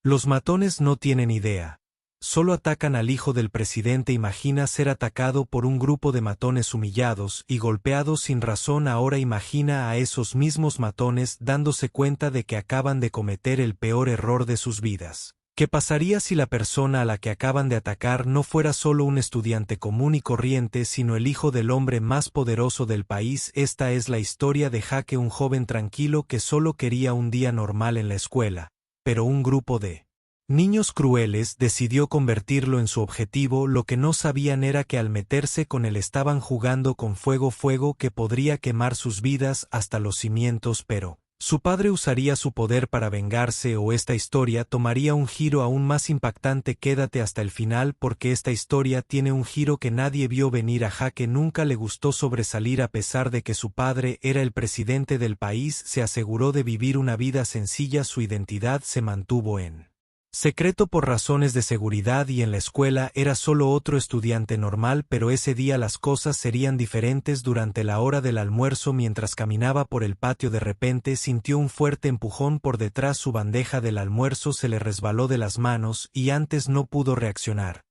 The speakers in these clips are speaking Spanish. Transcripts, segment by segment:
Los matones no tienen idea. Solo atacan al hijo del presidente. Imagina ser atacado por un grupo de matones humillados y golpeados sin razón. Ahora imagina a esos mismos matones dándose cuenta de que acaban de cometer el peor error de sus vidas. ¿Qué pasaría si la persona a la que acaban de atacar no fuera solo un estudiante común y corriente, sino el hijo del hombre más poderoso del país? Esta es la historia de Jake, un joven tranquilo que solo quería un día normal en la escuela, pero un grupo de niños crueles decidió convertirlo en su objetivo. Lo que no sabían era que al meterse con él estaban jugando con fuego que podría quemar sus vidas hasta los cimientos, pero su padre usaría su poder para vengarse, o esta historia tomaría un giro aún más impactante. Quédate hasta el final porque esta historia tiene un giro que nadie vio venir. A Jake nunca le gustó sobresalir. A pesar de que su padre era el presidente del país, se aseguró de vivir una vida sencilla. Su identidad se mantuvo en secreto por razones de seguridad, y en la escuela era solo otro estudiante normal. Pero ese día las cosas serían diferentes. Durante la hora del almuerzo, mientras caminaba por el patio, de repente sintió un fuerte empujón por detrás. Su bandeja del almuerzo se le resbaló de las manos y antes no pudo reaccionar.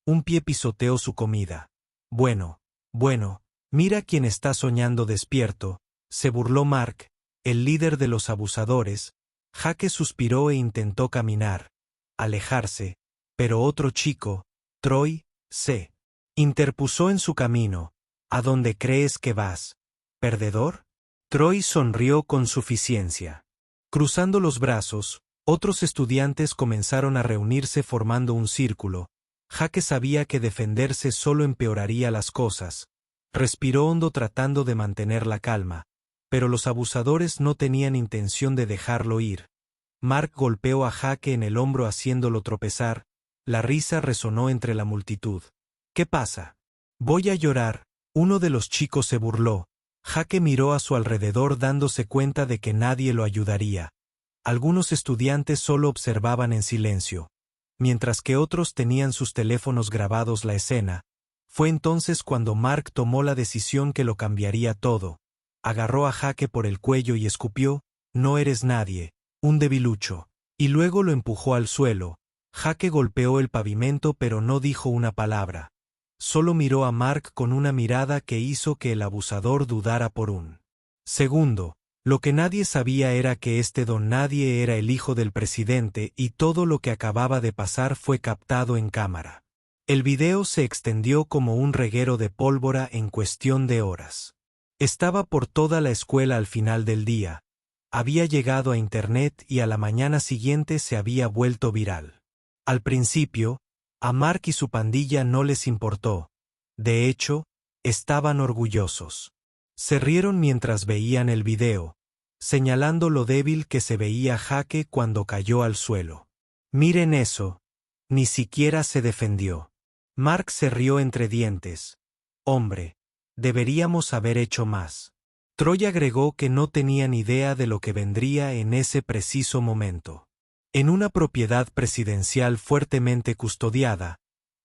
Un pie pisoteó su comida. Bueno, mira quién está soñando despierto, se burló Mark, el líder de los abusadores. Jake suspiró e intentó alejarse, pero otro chico, Troy, se interpuso en su camino. ¿A dónde crees que vas, perdedor? Troy sonrió con suficiencia. Cruzando los brazos, otros estudiantes comenzaron a reunirse formando un círculo. Jake sabía que defenderse solo empeoraría las cosas. Respiró hondo tratando de mantener la calma, pero los abusadores no tenían intención de dejarlo ir. Mark golpeó a Jake en el hombro haciéndolo tropezar. La risa resonó entre la multitud. ¿Qué pasa? Voy a llorar. Uno de los chicos se burló. Jake miró a su alrededor dándose cuenta de que nadie lo ayudaría. Algunos estudiantes solo observaban en silencio, mientras que otros tenían sus teléfonos grabados la escena. Fue entonces cuando Mark tomó la decisión que lo cambiaría todo. Agarró a Jake por el cuello y escupió: «No eres nadie, un debilucho», y luego lo empujó al suelo. Jake golpeó el pavimento pero no dijo una palabra. Solo miró a Mark con una mirada que hizo que el abusador dudara por un segundo. Lo que nadie sabía era que este don nadie era el hijo del presidente, y todo lo que acababa de pasar fue captado en cámara. El video se extendió como un reguero de pólvora en cuestión de horas. Estaba por toda la escuela al final del día. Había llegado a Internet y a la mañana siguiente se había vuelto viral. Al principio, a Mark y su pandilla no les importó. De hecho, estaban orgullosos. Se rieron mientras veían el video, señalando lo débil que se veía Jake cuando cayó al suelo. «Miren eso. Ni siquiera se defendió». Mark se rió entre dientes. «Hombre, deberíamos haber hecho más». Troy agregó que no tenían idea de lo que vendría en ese preciso momento. En una propiedad presidencial fuertemente custodiada,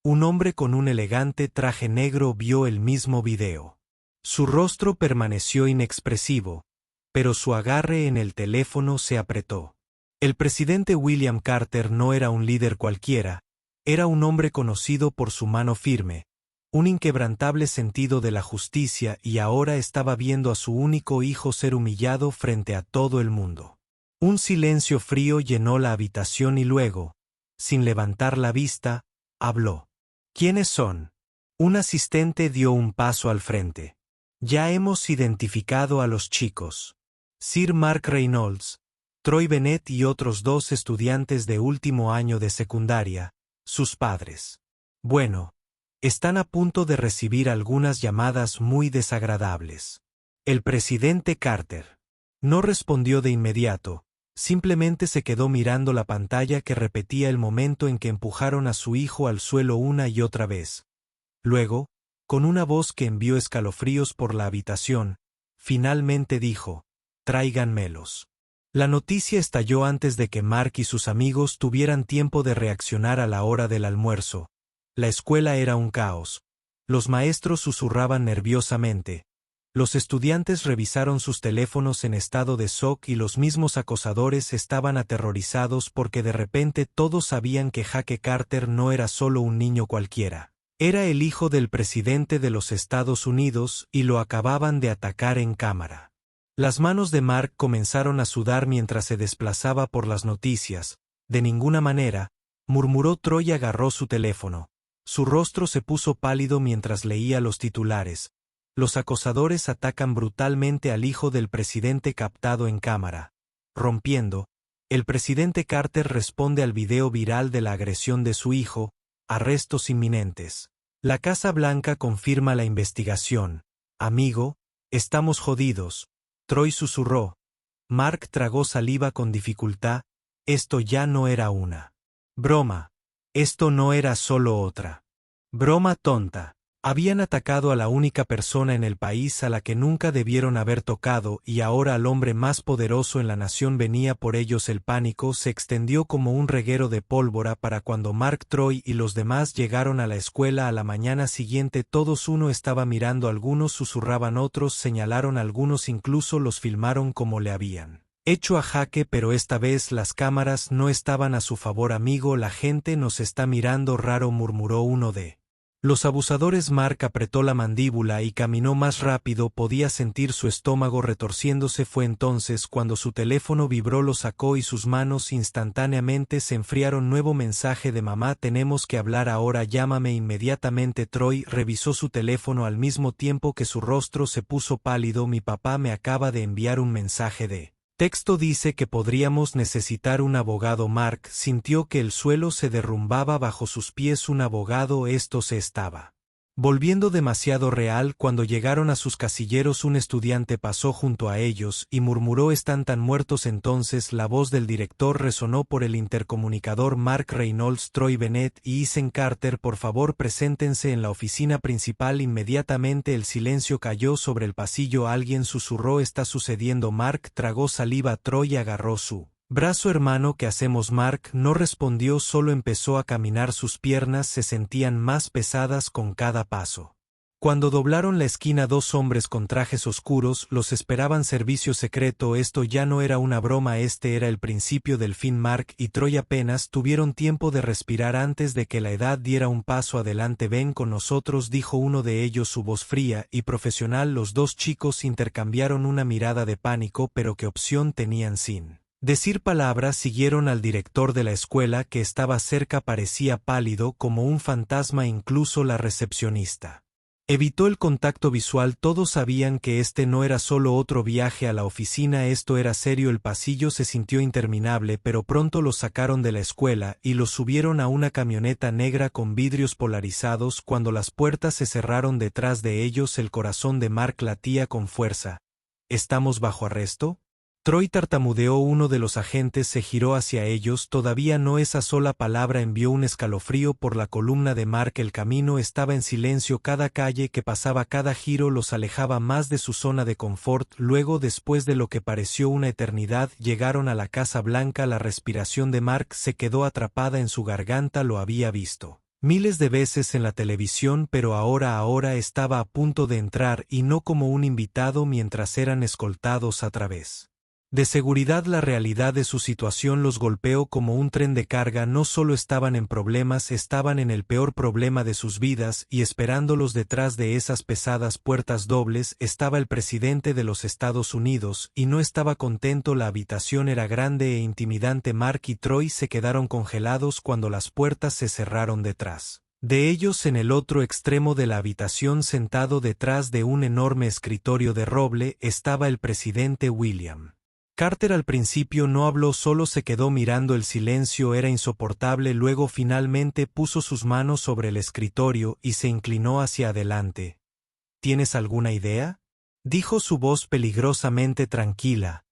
un hombre con un elegante traje negro vio el mismo video. Su rostro permaneció inexpresivo, pero su agarre en el teléfono se apretó. El presidente William Carter no era un líder cualquiera, era un hombre conocido por su mano firme, un inquebrantable sentido de la justicia, y ahora estaba viendo a su único hijo ser humillado frente a todo el mundo. Un silencio frío llenó la habitación y luego, sin levantar la vista, habló. «¿Quiénes son?» Un asistente dio un paso al frente. «Ya hemos identificado a los chicos. Sir Mark Reynolds, Troy Bennett y otros 2 estudiantes de último año de secundaria, sus padres. Bueno, están a punto de recibir algunas llamadas muy desagradables». El presidente Carter no respondió de inmediato, simplemente se quedó mirando la pantalla que repetía el momento en que empujaron a su hijo al suelo una y otra vez. Luego, con una voz que envió escalofríos por la habitación, finalmente dijo: «Tráiganmelos». La noticia estalló antes de que Mark y sus amigos tuvieran tiempo de reaccionar. A la hora del almuerzo, la escuela era un caos. Los maestros susurraban nerviosamente. Los estudiantes revisaron sus teléfonos en estado de shock y los mismos acosadores estaban aterrorizados porque de repente todos sabían que Jake Carter no era solo un niño cualquiera. Era el hijo del presidente de los Estados Unidos y lo acababan de atacar en cámara. Las manos de Mark comenzaron a sudar mientras se desplazaba por las noticias. De ninguna manera, murmuró Troy y agarró su teléfono. Su rostro se puso pálido mientras leía los titulares. Los acosadores atacan brutalmente al hijo del presidente captado en cámara. Rompiendo, el presidente Carter responde al video viral de la agresión de su hijo, arrestos inminentes. La Casa Blanca confirma la investigación. Amigo, estamos jodidos. Troy susurró. Mark tragó saliva con dificultad. Esto ya no era una broma. Esto no era solo otra broma tonta. Habían atacado a la única persona en el país a la que nunca debieron haber tocado y ahora al hombre más poderoso en la nación venía por ellos. El pánico se extendió como un reguero de pólvora para cuando Mark, Troy y los demás llegaron a la escuela a la mañana siguiente. Todos uno estaba mirando, algunos susurraban, otros señalaron, algunos incluso los filmaron como le habían hecho a Jake, pero esta vez las cámaras no estaban a su favor. Amigo, la gente nos está mirando raro, murmuró uno de los abusadores. Mark apretó la mandíbula y caminó más rápido, podía sentir su estómago retorciéndose. Fue entonces cuando su teléfono vibró, lo sacó y sus manos instantáneamente se enfriaron. Nuevo mensaje de mamá: tenemos que hablar ahora, llámame inmediatamente. Troy revisó su teléfono al mismo tiempo que su rostro se puso pálido. Mi papá me acaba de enviar un mensaje de texto, dice que podríamos necesitar un abogado. Mark sintió que el suelo se derrumbaba bajo sus pies. Un abogado, esto se estaba volviendo demasiado real. Cuando llegaron a sus casilleros, un estudiante pasó junto a ellos y murmuró: están tan muertos. Entonces la voz del director resonó por el intercomunicador. Mark Reynolds, Troy Bennett y Ethan Carter, por favor preséntense en la oficina principal inmediatamente. El silencio cayó sobre el pasillo. Alguien susurró: está sucediendo. Mark tragó saliva. Troy agarró su brazo. Hermano, ¿qué hacemos? Mark no respondió, solo empezó a caminar. Sus piernas se sentían más pesadas con cada paso. Cuando doblaron la esquina, dos hombres con trajes oscuros los esperaban. Servicio secreto. Esto ya no era una broma, este era el principio del fin. Mark y Troy apenas tuvieron tiempo de respirar antes de que la edad diera un paso adelante. Ven con nosotros, dijo uno de ellos, su voz fría y profesional. Los dos chicos intercambiaron una mirada de pánico, pero ¿qué opción tenían? Sin decir palabras siguieron al director de la escuela, que estaba cerca, parecía pálido como un fantasma. Incluso la recepcionista evitó el contacto visual. Todos sabían que este no era solo otro viaje a la oficina, esto era serio. El pasillo se sintió interminable, pero pronto los sacaron de la escuela y los subieron a una camioneta negra con vidrios polarizados. Cuando las puertas se cerraron detrás de ellos, el corazón de Mark latía con fuerza. ¿Estamos bajo arresto? Troy tartamudeó. Uno de los agentes se giró hacia ellos. Todavía no. Esa sola palabra envió un escalofrío por la columna de Mark. El camino estaba en silencio. Cada calle que pasaba, cada giro los alejaba más de su zona de confort. Luego, después de lo que pareció una eternidad, llegaron a la Casa Blanca. La respiración de Mark se quedó atrapada en su garganta. Lo había visto miles de veces en la televisión, pero ahora estaba a punto de entrar, y no como un invitado, mientras eran escoltados a través de seguridad. La realidad de su situación los golpeó como un tren de carga. No solo estaban en problemas, estaban en el peor problema de sus vidas, y esperándolos detrás de esas pesadas puertas dobles estaba el presidente de los Estados Unidos, y no estaba contento. La habitación era grande e intimidante. Mark y Troy se quedaron congelados cuando las puertas se cerraron detrás de ellos. En el otro extremo de la habitación, sentado detrás de un enorme escritorio de roble, estaba el presidente William Carter. Al principio no habló, solo se quedó mirando. El silencio era insoportable. Luego finalmente puso sus manos sobre el escritorio y se inclinó hacia adelante. ¿Tienes alguna idea?, dijo su voz peligrosamente tranquila.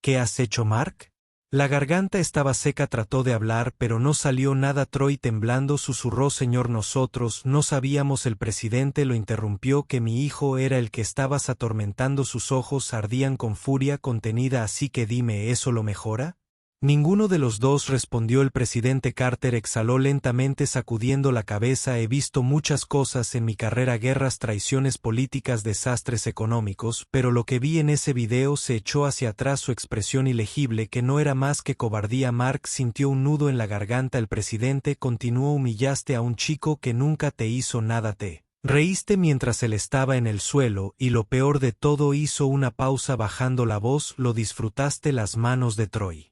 ¿Qué has hecho, Mark? La garganta estaba seca. Trató de hablar, pero no salió nada. Troy, temblando, susurró: señor, nosotros no sabíamos. El presidente lo interrumpió: que mi hijo era el que estabas atormentando. Sus ojos ardían con furia contenida. Así que dime, ¿eso lo mejora? Ninguno de los dos respondió. El presidente Carter exhaló lentamente sacudiendo la cabeza. He visto muchas cosas en mi carrera: guerras, traiciones políticas, desastres económicos, pero lo que vi en ese video. Se echó hacia atrás, su expresión ilegible que no era más que cobardía. Mark sintió un nudo en la garganta. El presidente continuó: humillaste a un chico que nunca te hizo nada. Te reíste mientras él estaba en el suelo, y lo peor de todo, hizo una pausa bajando la voz, lo disfrutaste. Las manos de Troy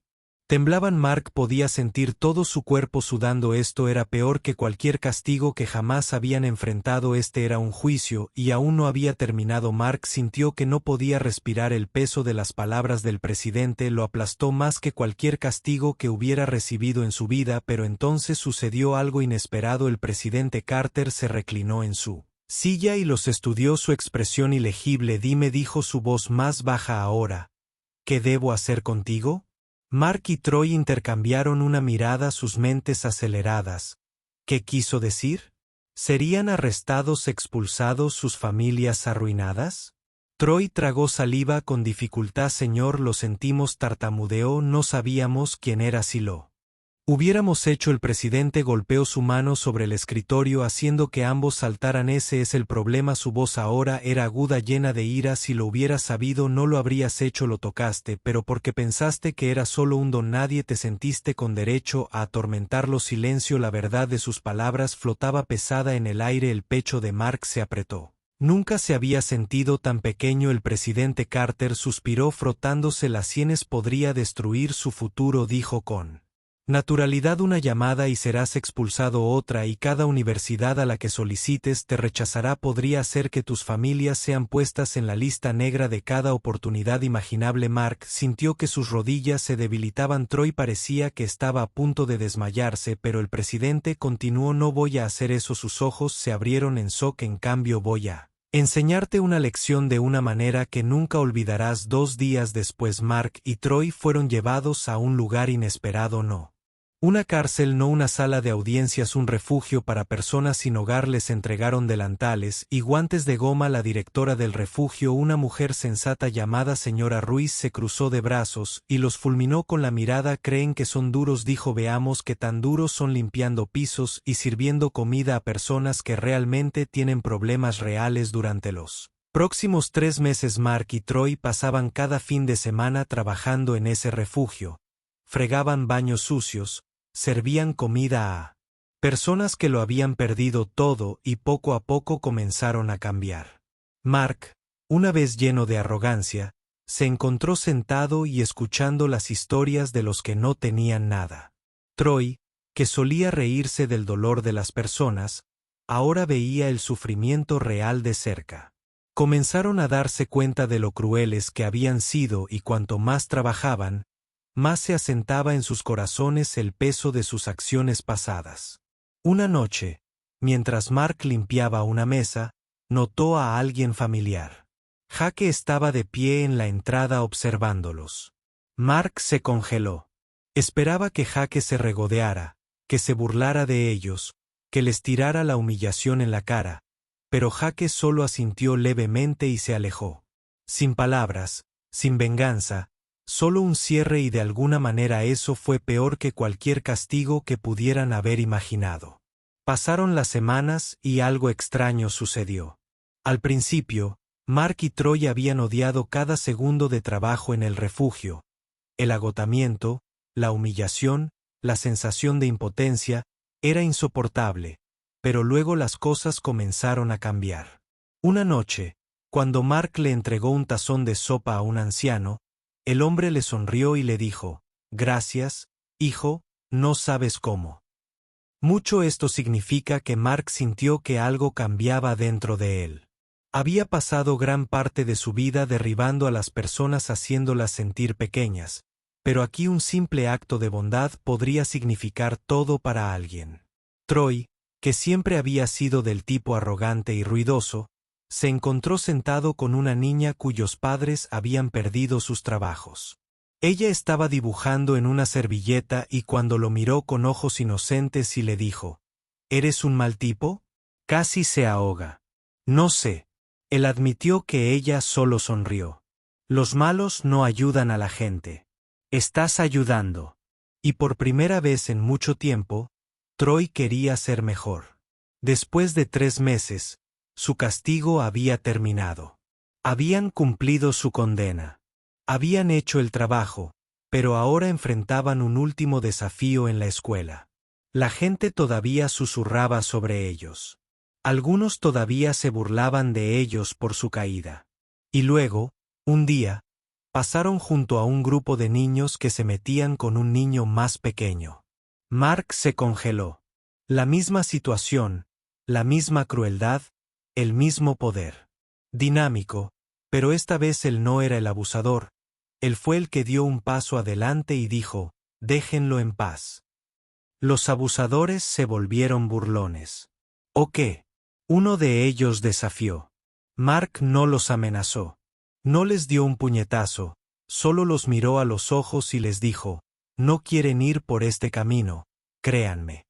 temblaban. Mark podía sentir todo su cuerpo sudando. Esto era peor que cualquier castigo que jamás habían enfrentado. Este era un juicio, y aún no había terminado. Mark sintió que no podía respirar. El peso de las palabras del presidente lo aplastó más que cualquier castigo que hubiera recibido en su vida. Pero entonces sucedió algo inesperado. El presidente Carter se reclinó en su silla y los estudió. Su expresión ilegible. Dime, dijo su voz más baja ahora, ¿qué debo hacer contigo? Mark y Troy intercambiaron una mirada, sus mentes aceleradas. ¿Qué quiso decir? ¿Serían arrestados, expulsados, sus familias arruinadas? Troy tragó saliva con dificultad. Señor, lo sentimos, tartamudeó, no sabíamos quién era. Si lo hubiéramos hecho. El presidente golpeó su mano sobre el escritorio haciendo que ambos saltaran. Ese es el problema. Su voz ahora era aguda, llena de ira. Si lo hubieras sabido, no lo habrías hecho. Lo tocaste, pero porque pensaste que era solo un don. Nadie te sentiste con derecho a atormentarlo. Silencio. La verdad de sus palabras flotaba pesada en el aire. El pecho de Mark se apretó. Nunca se había sentido tan pequeño. El presidente Carter suspiró frotándose las sienes. Podría destruir su futuro, dijo con naturalidad. Una llamada y serás expulsado. Otra y cada universidad a la que solicites te rechazará. Podría hacer que tus familias sean puestas en la lista negra de cada oportunidad imaginable. Mark sintió que sus rodillas se debilitaban. Troy parecía que estaba a punto de desmayarse, pero el presidente continuó: no voy a hacer eso. Sus ojos se abrieron en shock. En cambio, voy a enseñarte una lección de una manera que nunca olvidarás. 2 días después, Mark y Troy fueron llevados a un lugar inesperado. No una cárcel, no una sala de audiencias, un refugio para personas sin hogar. Les entregaron delantales y guantes de goma. La directora del refugio, una mujer sensata llamada señora Ruiz, se cruzó de brazos y los fulminó con la mirada. Creen que son duros, dijo. Veamos qué tan duros son, limpiando pisos y sirviendo comida a personas que realmente tienen problemas reales. Durante los próximos 3 meses, Mark y Troy pasaban cada fin de semana trabajando en ese refugio. Fregaban baños sucios, servían comida a personas que lo habían perdido todo, y poco a poco comenzaron a cambiar. Mark, una vez lleno de arrogancia, se encontró sentado y escuchando las historias de los que no tenían nada. Troy, que solía reírse del dolor de las personas, ahora veía el sufrimiento real de cerca. Comenzaron a darse cuenta de lo crueles que habían sido, y cuanto más trabajaban, más se asentaba en sus corazones el peso de sus acciones pasadas. Una noche, mientras Mark limpiaba una mesa, notó a alguien familiar. Jake estaba de pie en la entrada observándolos. Mark se congeló. Esperaba que Jake se regodeara, que se burlara de ellos, que les tirara la humillación en la cara, pero Jake solo asintió levemente y se alejó. Sin palabras, sin venganza, solo un cierre, y de alguna manera eso fue peor que cualquier castigo que pudieran haber imaginado. Pasaron las semanas y algo extraño sucedió. Al principio, Mark y Troy habían odiado cada segundo de trabajo en el refugio. El agotamiento, la humillación, la sensación de impotencia, era insoportable, pero luego las cosas comenzaron a cambiar. Una noche, cuando Mark le entregó un tazón de sopa a un anciano, el hombre le sonrió y le dijo: «Gracias, hijo, no sabes cómo mucho esto significa». Que Mark sintió que algo cambiaba dentro de él. Había pasado gran parte de su vida derribando a las personas, haciéndolas sentir pequeñas, pero aquí un simple acto de bondad podría significar todo para alguien. Troy, que siempre había sido del tipo arrogante y ruidoso, se encontró sentado con una niña cuyos padres habían perdido sus trabajos. Ella estaba dibujando en una servilleta, y cuando lo miró con ojos inocentes y le dijo: «¿Eres un mal tipo?». Casi se ahoga. «No sé». Él admitió que ella solo sonrió. «Los malos no ayudan a la gente. Estás ayudando». Y por primera vez en mucho tiempo, Troy quería ser mejor. Después de 3 meses, su castigo había terminado. Habían cumplido su condena. Habían hecho el trabajo, pero ahora enfrentaban un último desafío en la escuela. La gente todavía susurraba sobre ellos. Algunos todavía se burlaban de ellos por su caída. Y luego, un día, pasaron junto a un grupo de niños que se metían con un niño más pequeño. Mark se congeló. La misma situación, la misma crueldad, el mismo poder. Dinámico, pero esta vez él no era el abusador. Él fue el que dio un paso adelante y dijo, déjenlo en paz. Los abusadores se volvieron burlones. ¿O qué? Uno de ellos desafió. Mark no los amenazó. No les dio un puñetazo, solo los miró a los ojos y les dijo, no quieren ir por este camino, créanme.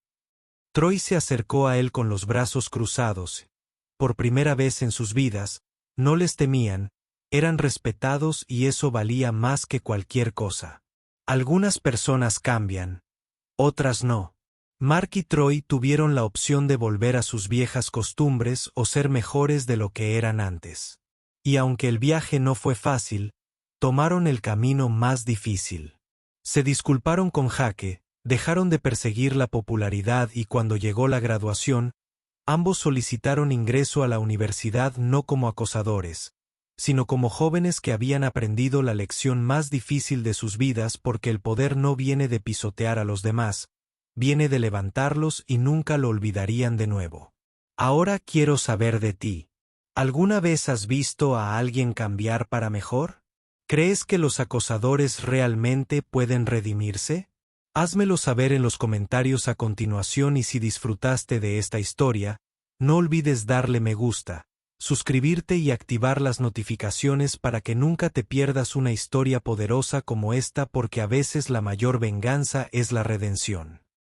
Troy se acercó a él con los brazos cruzados. Por primera vez en sus vidas, no les temían, eran respetados y eso valía más que cualquier cosa. Algunas personas cambian, otras no. Mark y Troy tuvieron la opción de volver a sus viejas costumbres o ser mejores de lo que eran antes. Y aunque el viaje no fue fácil, tomaron el camino más difícil. Se disculparon con Jake, dejaron de perseguir la popularidad y cuando llegó la graduación, ambos solicitaron ingreso a la universidad no como acosadores, sino como jóvenes que habían aprendido la lección más difícil de sus vidas porque el poder no viene de pisotear a los demás, viene de levantarlos y nunca lo olvidarían de nuevo. Ahora quiero saber de ti. ¿Alguna vez has visto a alguien cambiar para mejor? ¿Crees que los acosadores realmente pueden redimirse? Házmelo saber en los comentarios a continuación y si disfrutaste de esta historia, no olvides darle me gusta, suscribirte y activar las notificaciones para que nunca te pierdas una historia poderosa como esta porque a veces la mayor venganza es la redención.